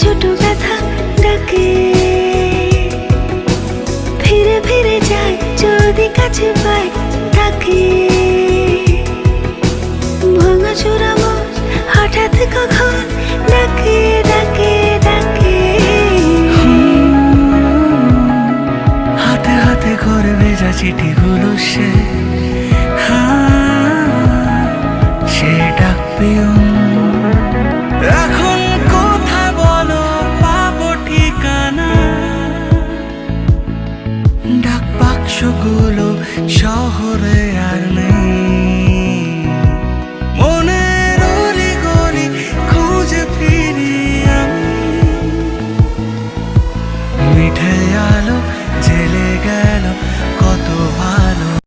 ছোট ব্যথা ডাকে, ফিরে ফিরে যায় যদি কাছে পাই তাকে। ভাঙা চোরা মন হঠাৎ কখন ডাকে ডাকে ডাকে। হাতে হাতে করে ভেজা চিঠিগুলো সে ডাকবে। এখন কোথায় বলো পাবো ঠিকানা? ডাক বাক্সগুলো শহরে আর নেই।